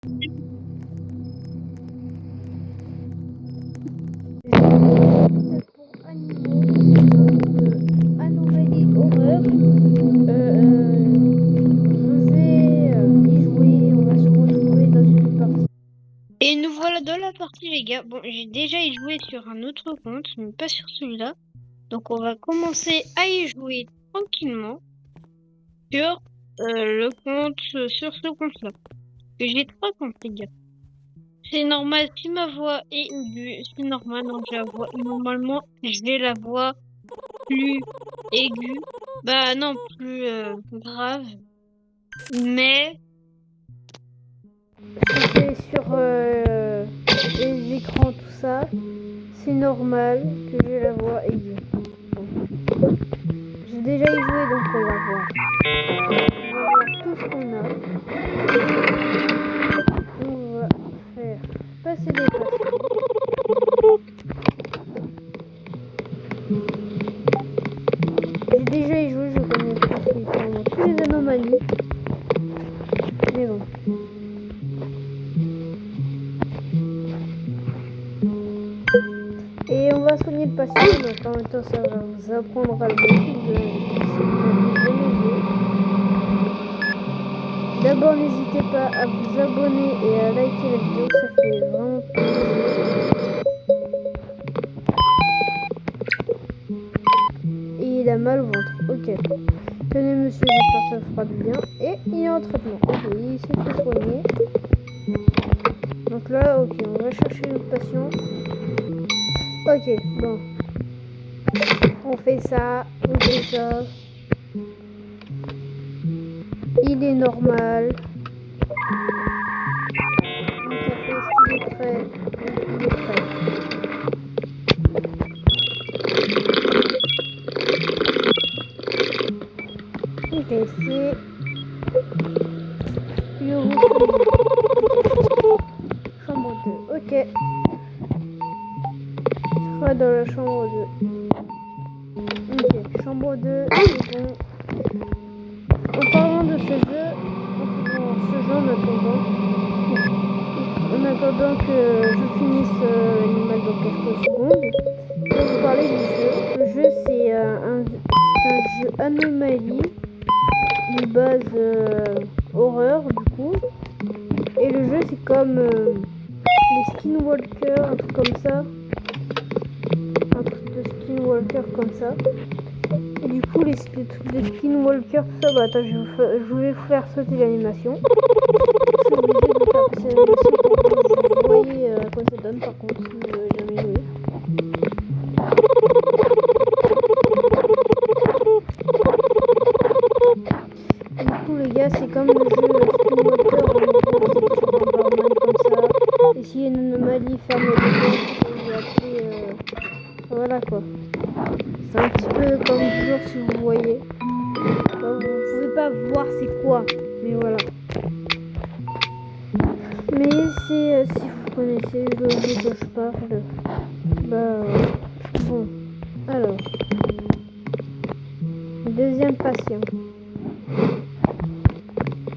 Pour animaux, c'est un anomalie horreur. Je vais y jouer et on va se retrouver dans une partie. Et nous voilà dans la partie, les gars. Bon, j'ai déjà y joué sur un autre compte, mais pas sur celui-là. Donc, on va commencer à y jouer tranquillement sur le compte, sur ce compte-là. J'ai 3 comptes, les gars. C'est normal si ma voix est aiguë. C'est normal, donc normalement, j'ai la voix plus aiguë. Bah non, plus grave. Mais C'était sur les écrans, tout ça. C'est normal que j'ai la voix aiguë. Bon. J'ai déjà y joué, donc on va voir. On va voir tout ce qu'on a. On va faire passer des passions. J'ai déjà y joué, je connais tous les anomalies. Mais bon. Et on va soigner le patient, donc en même temps ça va vous apprendre à le motiver si vous n'avez jamais joué. D'abord n'hésitez pas à vous abonner et à liker la vidéo, ça fait vraiment plaisir. Et il a mal au ventre, ok. Tenez monsieur, j'espère que ça fera du bien. Et il est en traitement, ok, il s'est fait soigner. Donc là, ok, on va chercher le patient. Ok, bon. On fait ça, on fait ça. Il est normal. Le café, est-ce qu'il est prêt? Oui, il est prêt. Ok, c'est... Chambre 2, ok. Je serai dans la chambre 2. Ok, chambre 2, c'est bon. En parlant de ce jeu, en attendant que je finisse l'animal dans quelques secondes, je vais vous parler du jeu. Le jeu, c'est un jeu anomalie, une base horreur du coup. Et le jeu, c'est comme les Skinwalker, un truc comme ça. Un truc de Skinwalker comme ça. Et du coup, les trucs de Skinwalker, tout ça, bah attends, je vais vous faire sauter l'animation. Je suis obligée de faire passer l'animation pour que vous voyez à quoi ça donne par contre, si vous n'avez jamais joué. Et du coup, les gars, c'est comme le jeu Skinwalker, vous êtes sur un barman comme ça. Et s'il y a une anomalie, fermez les portes, vous appelez. Voilà quoi. C'est un petit peu comme toujours si vous voyez. Bon, vous pouvez pas voir c'est quoi, mais voilà. Mais c'est si vous connaissez le jeu dont je parle, bah bon. Alors, deuxième patient.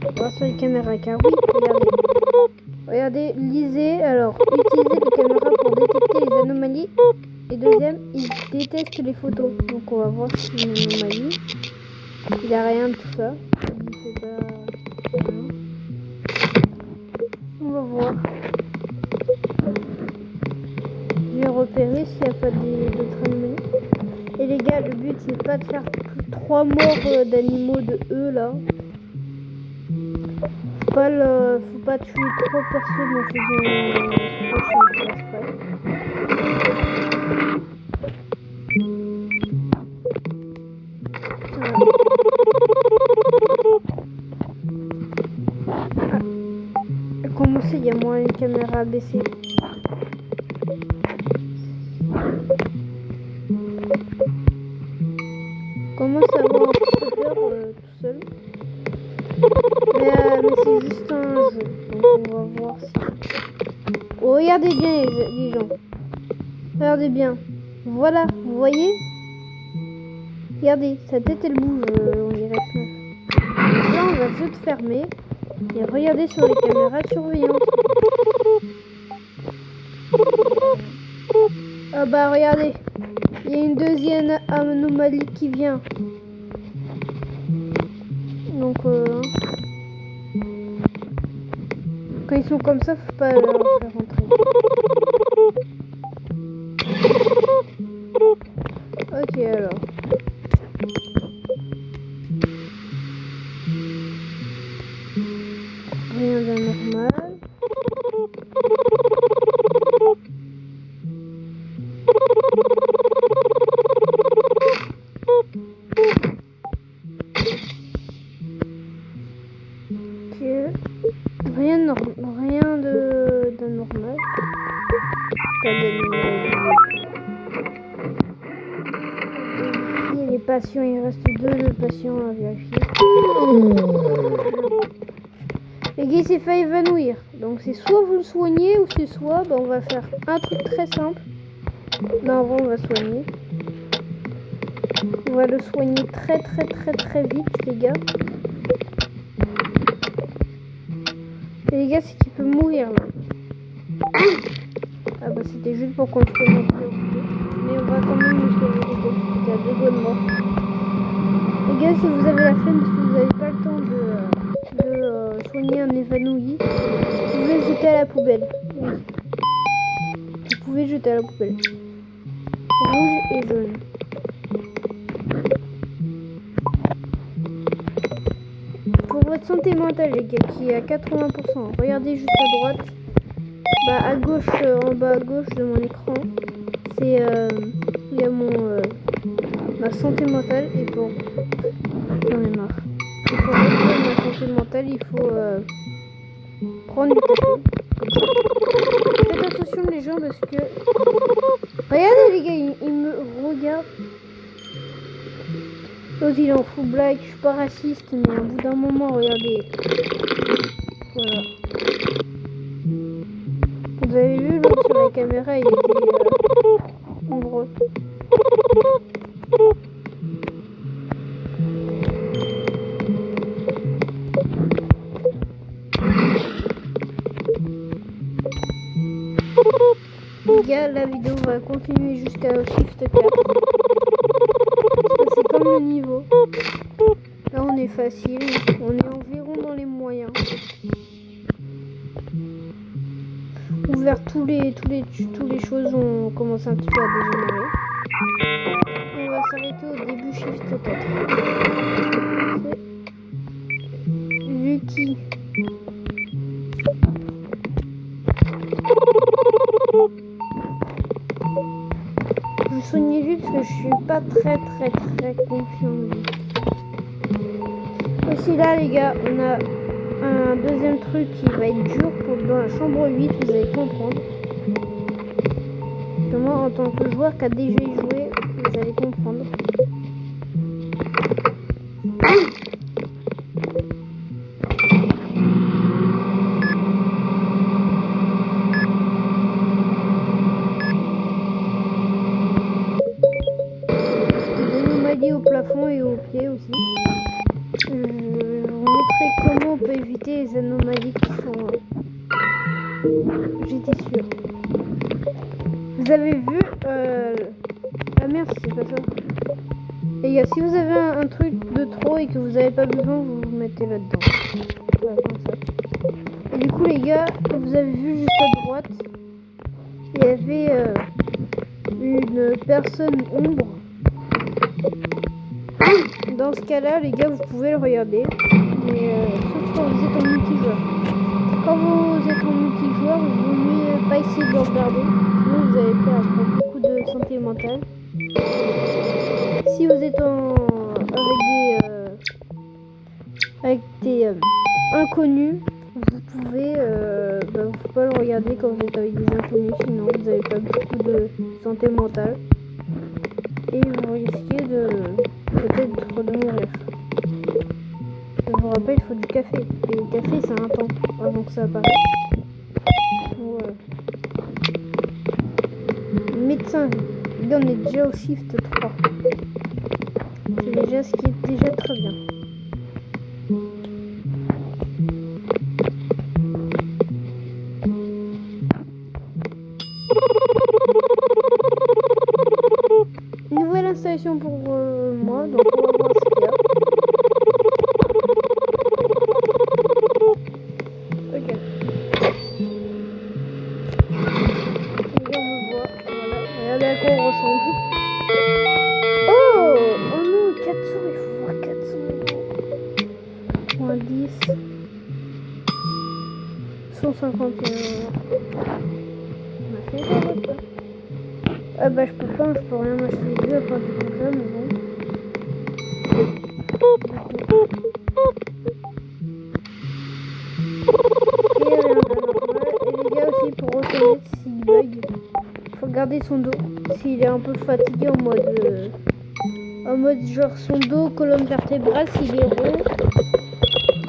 On va sur les caméras car oui, regardez. Regardez, lisez. Alors, utilisez les caméras pour détecter les anomalies. Et deuxième, il déteste les photos. Donc on va voir si c'est une anomalie. Il n'y a rien de tout ça. Il fait pas rien. On va voir. Je vais repérer s'il n'y a pas d'autres anomalies. Et les gars, le but c'est pas de faire 3 morts d'animaux de eux là. Faut pas tuer 3 personnes en faisant exprès. Comment c'est, il y a moins une caméra à baisser. Comment ça va un petit peu peur tout seul. Mais c'est juste un jeu. Donc on va voir si... Oh, regardez bien les gens. Regardez bien. Voilà, vous voyez? Regardez, sa tête elle bouge, on dirait que... Là on va juste fermer. Et regardez sur les caméras de surveillance. Ah bah regardez, il y a une deuxième anomalie qui vient. Donc quand ils sont comme ça, faut pas leur faire rentrer. Ok alors. Rien d'anormal. Rien d'anormal. Pas d'animal. Vérifier les patients, il reste 2 patients à vérifier. Le gars s'est fait évanouir. Donc c'est soit vous le soignez ou c'est soit on va faire un truc très simple. Non, avant on va soigner. On va le soigner très vite les gars. Et les gars, c'est qu'il peut mourir là. Ah bah c'était juste pour qu'on le soigne un peu. Mais on va quand même le soigner les gars. Il y a 2 bonnes morts. Les gars, si vous avez la flemme parce que vous n'avez pas le temps de soigner un évanoui, vous pouvez le jeter à la poubelle. Oui. Vous pouvez jeter à la poubelle. Rouge et jaune. Pour votre santé mentale les gars, qui est à 80%, regardez juste à droite. Bah à gauche, en bas à gauche de mon écran, c'est il y a ma santé mentale et pour j'en ai marre. Et pour réduire ma santé mentale, il faut prendre du café. Faites attention les gens parce que regardez les gars, ils me regardent. L'autre il en fout blague, je suis pas raciste, mais au bout d'un moment, regardez. Voilà. Vous avez vu l'autre sur la caméra, il était nombreux. Les gars, la vidéo va continuer jusqu'à Shift 4. Parce que c'est comme le niveau. Là on est facile, on est environ dans les moyens. Ouvert tous les choses ont commencé un petit peu à dégénérer. On va s'arrêter au début Shift 4. C'est Lucky. Je soigne lui parce que je suis pas très confiant en lui. Aussi là les gars, on a un deuxième truc qui va être dur pour dans la chambre 8, vous allez comprendre. Parce que moi en tant que joueur qui a déjà joué, vous allez comprendre. Au plafond et aux pieds aussi. Je vais vous montrer comment on peut éviter les anomalies qui sont... J'étais sûre. Vous avez vu... Ah merde, c'est pas ça. Les gars, si vous avez un truc de trop et que vous n'avez pas besoin, vous vous mettez là-dedans. Voilà, comme ça. Et du coup les gars, vous avez vu juste à droite, il y avait une personne ombre. Dans ce cas-là, les gars, vous pouvez le regarder, mais sauf quand vous êtes en multijoueur. Quand vous êtes en multijoueur, il vaut mieux pas essayer de le regarder, sinon vous allez perdre beaucoup de santé mentale. Si vous êtes avec des inconnus, vous pouvez pas le regarder quand vous êtes avec des inconnus, sinon vous n'avez pas beaucoup de santé mentale et vous risquez de peut-être de mourir. Je vous rappelle, il faut du café. Et le café, c'est un temps avant que ça apparaisse. Voilà. Médecin. Là, on est déjà au shift 3. C'est déjà ce qui est déjà très bien. nickel. Les gars, on me voit. Voilà. Regardez à quoi on ressemble. Oh! Oh non, 400, il faut voir 400 €. 90. 151 €. On a fait ça, là. Ah bah je peux rien m'acheter les deux à part du coca, mais bon. Et rien de normal. Et les gars aussi pour reconnaître s'il bug, faut regarder son dos. S'il est un peu fatigué en mode genre son dos, colonne vertébrale, s'il est rond.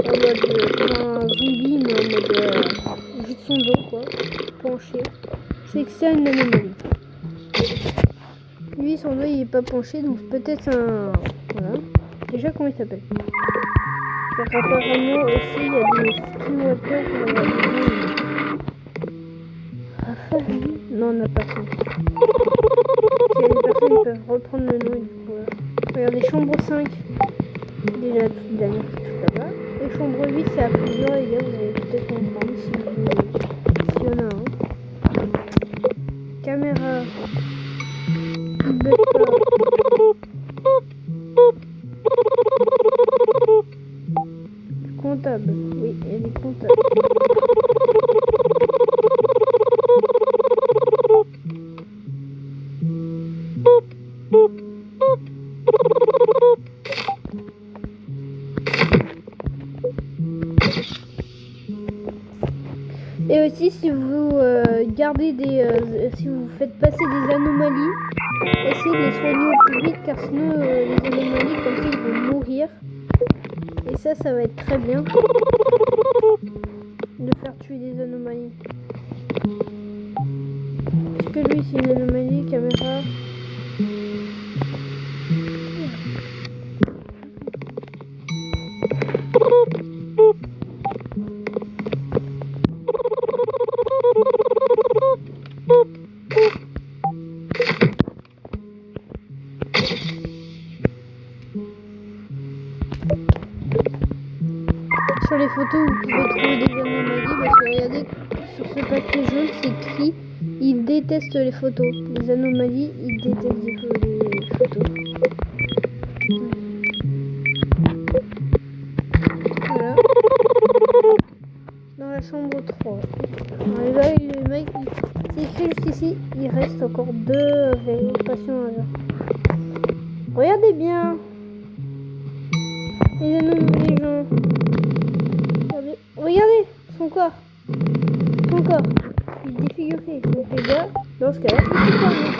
En mode comme un zombie, mais en mode juste son dos quoi. Penché. C'est que c'est une anomalie. Lui, son dos il est pas penché, donc peut-être un. Voilà. Déjà, comment il s'appelle? Donc, apparemment aussi, il y a des skinwalkers. Non, on n'a pas ça. S'il y a des personnes qui peuvent reprendre le nom et du coup. Regardez, chambre 5. Déjà, toute dernière truc là-bas. Et chambre 8, c'est à plusieurs, les gars. Vous allez peut-être comprendre si y en a un. Caméra. Comptable. Oui, elle est comptable. Et aussi, si vous gardez si vous faites passer des anomalies, essayez de les soigner au plus vite, car sinon les anomalies comme ça ils vont mourir. Et ça va être très bien de faire tuer des anomalies. Est-ce que lui c'est une anomalie, caméra? Sur les photos, vous pouvez trouver des anomalies parce que regardez, sur ce papier jaune, c'est écrit il déteste les photos. Les anomalies, il déteste les photos. Voilà. Dans la chambre 3. Et là, le mec, c'est écrit juste ici, il reste encore 2 vérifications à faire. Regardez bien. Les anomalies, les gens. Regardez son corps. Il est défiguré. Donc les gars, dans ce cas-là, il faut fermer.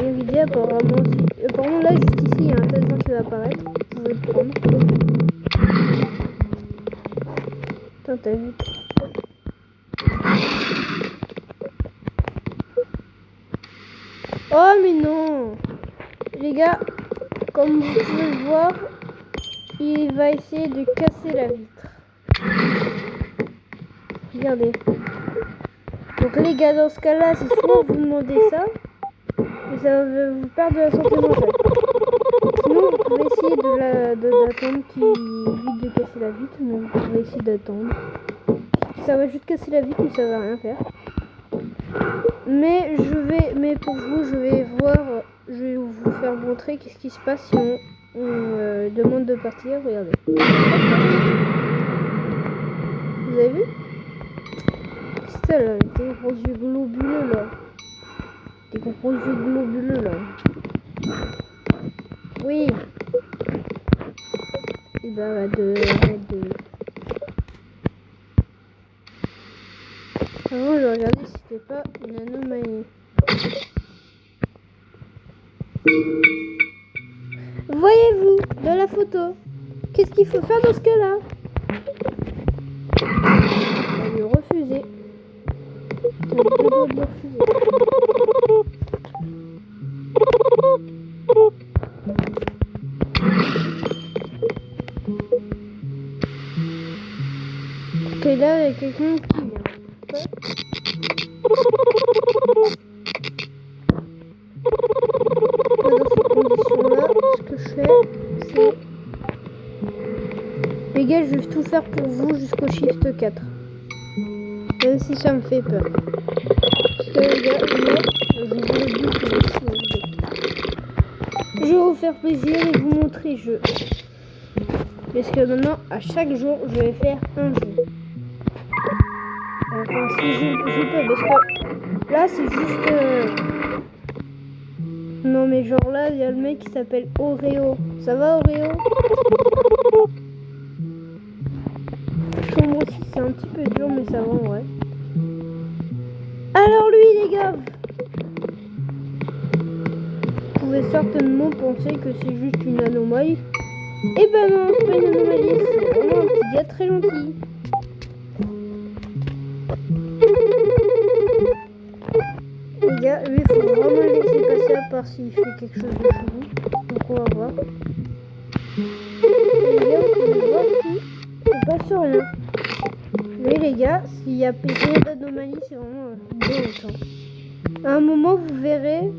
Une idée apparemment. Apparemment là, juste ici, il y a un tas de gens qui va apparaître. Vous pouvez le prendre. Putain, t'as vu. Oh mais non. Les gars, comme vous pouvez le voir, il va essayer de casser la vitre. Regardez. Donc les gars, dans ce cas-là, c'est soit vous demandez ça, mais ça va vous perdre de la santé mentale. Sinon, vous pouvez essayer d'attendre qu'il évite de casser la vitre, mais vous pouvez essayer d'attendre. Ça va juste casser la vitre, mais ça va rien faire. Mais pour vous, je vais vous faire montrer qu'est-ce qui se passe si on demande de partir. Regardez. Vous avez vu? C'est ça là, des gros yeux globuleux là. Des gros yeux globuleux là. Oui. Et ben arrête de. Avant je regardais si c'était pas une anomalie. Voyez-vous dans la photo? Qu'est-ce qu'il faut faire dans ce cas-là? On va lui refuser. On a deux doigts de le refuser. Ok, là, il y a quelqu'un qui vient. Dans ces conditions-là, ce que je fais, c'est... Les gars, je vais tout faire faire pour vous jusqu'au shift 4. Même si ça me fait peur. Parce que les gars, moi, je vous le dis, je vais vous faire plaisir et vous montrer jeu. Parce que maintenant, à chaque jour, je vais faire un jeu. Enfin, si je peux, parce que là, c'est juste... Non, mais genre là, il y a le mec qui s'appelle Oreo. Ça va, Oreo? Chambre aussi, c'est un petit peu dur, mais ça va, ouais. Alors lui, les gars, vous pouvez certainement penser que c'est juste une anomalie. Eh ben non, c'est pas une anomalie, c'est vraiment un petit gars très gentil. Les gars, lui, il faut vraiment le laisser passer à part s'il fait quelque chose de chelou. Donc on va voir. Les gars, vous pouvez voir qu'il ne passe sur rien. Oui les gars, s'il y a rien d'anomalie, c'est vraiment bien longtemps. À un moment, vous verrez,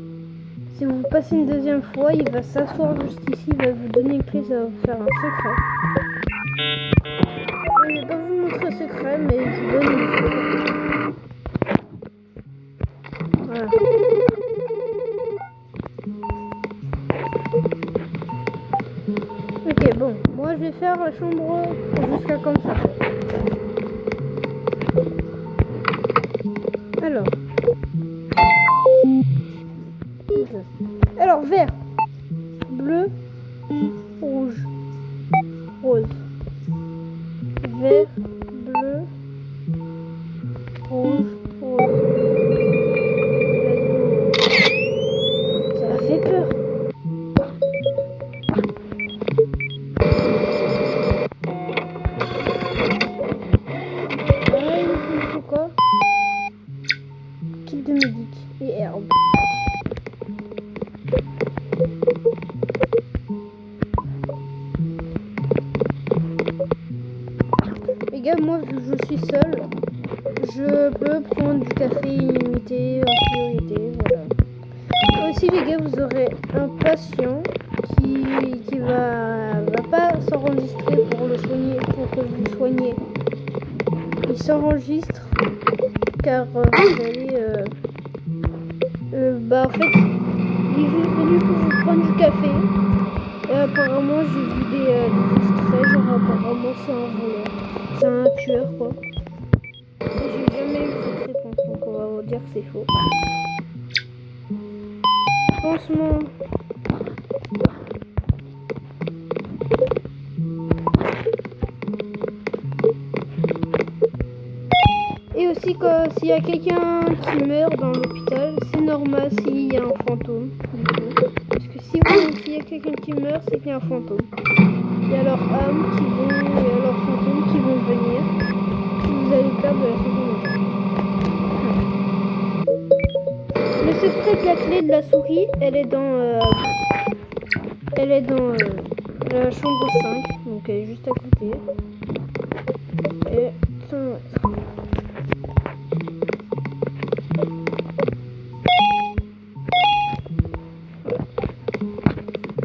si vous passez une deuxième fois, il va s'asseoir juste ici, il va vous donner une clé, ça va vous faire un secret. Je vais pas vous montrer le secret, mais je vous donne une secret. Voilà. Ok, bon, moi je vais faire la chambre jusqu'à comme ça. Alors, vert, bleu, rouge, rose. Vert, bleu, rouge, rose. Ça m'a fait peur. Il faut quoi? Kit de médic et herbe. Les gars, moi vu que je suis seule, je peux prendre du café illimité en priorité, voilà. Aussi les gars, vous aurez un patient qui va pas s'enregistrer pour le soigner, pour que vous soignez. Il s'enregistre car vous allez en fait il est juste venu pour vous prendre du café et apparemment j'ai vu des extraits, genre apparemment c'est un voleur, c'est un tueur quoi. J'ai jamais eu cette réponse donc on va vous dire que c'est faux. Pansement. Et aussi s'il y a quelqu'un qui meurt dans l'hôpital, c'est normal s'il y a un fantôme. Parce que s'il y a quelqu'un qui meurt, c'est qu'il y a un fantôme. Il y a leurs âmes qui vont, il y a leurs fantômes qui vont venir. Et vous allez perdre de la seconde. Le secret de la clé de la souris, elle est dans la chambre 5, donc elle est juste à côté. Et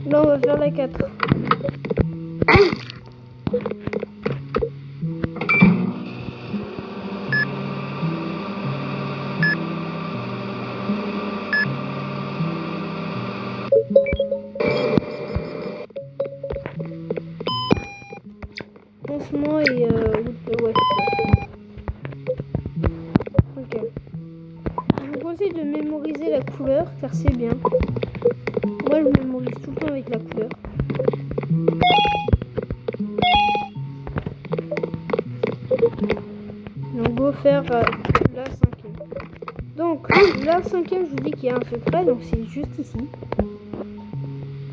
là on va faire la 4. Pansement et ouais. Ok. Je vous conseille de mémoriser la couleur car c'est bien. Moi je mémorise tout le temps avec la couleur. Donc on va faire la 5e. Donc la 5e, je vous dis qu'il y a un secret, donc c'est juste ici.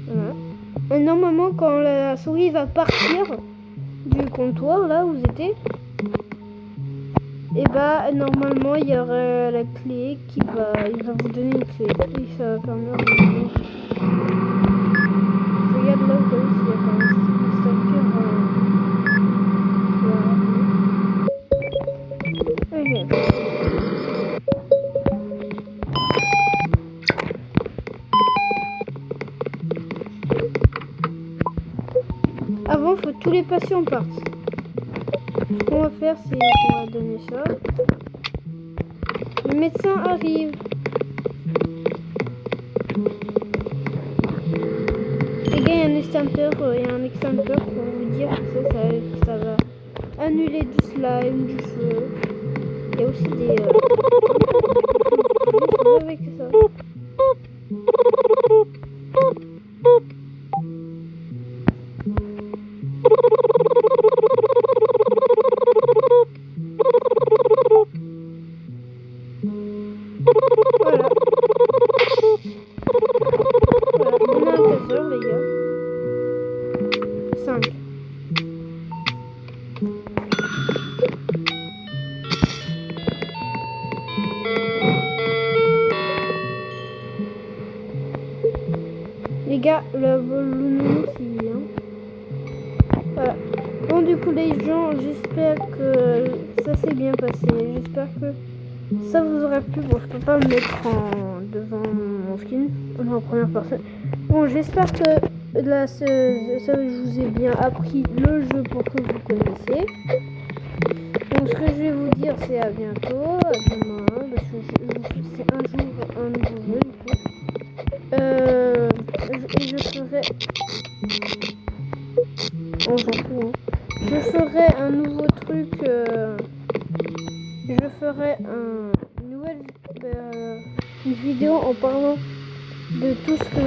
Voilà. Et normalement quand la souris va partir du comptoir là où vous étiez, et bah normalement il y aura la clé il va vous donner une clé et ça va permettre de... Je regarde là au cas où s'il y a quand même un stalker ok. Avant faut que tous les patients partent. Ce qu'on va faire, c'est qu'on va donner ça. Le médecin arrive. Les gars, il y a un extincteur, pour vous dire que ça va annuler du slime, du feu. Il y a aussi des... avec ça. Voilà. Voilà, on a un taser, les gars. 5. Les gars, le nounours, il est, hein. Voilà. Bon, du coup, les gens, j'espère que ça s'est bien passé. J'espère que ça vous aura plu. Bon, je peux pas me mettre devant mon skin. On est en première personne. Bon, j'espère que là, je vous ai bien appris le jeu pour que vous connaissiez. Donc, ce que je vais vous dire, c'est à bientôt. À demain. Parce que c'est un jour un nouveau jeu, du coup. Je ferai... On s'en fout, hein. Je ferai un nouveau truc. Je ferai une vidéo en parlant de tout ce que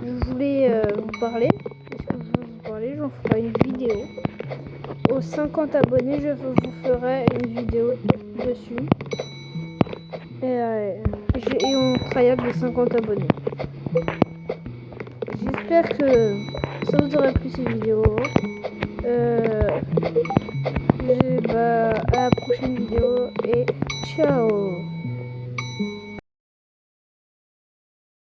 je voulais vous parler. Est-ce que je veux vous parler? J'en ferai une vidéo. Aux 50 abonnés, je vous ferai une vidéo dessus. Et on triade les 50 abonnés. J'espère que ça vous aura plu cette vidéo. À la prochaine vidéo et ciao.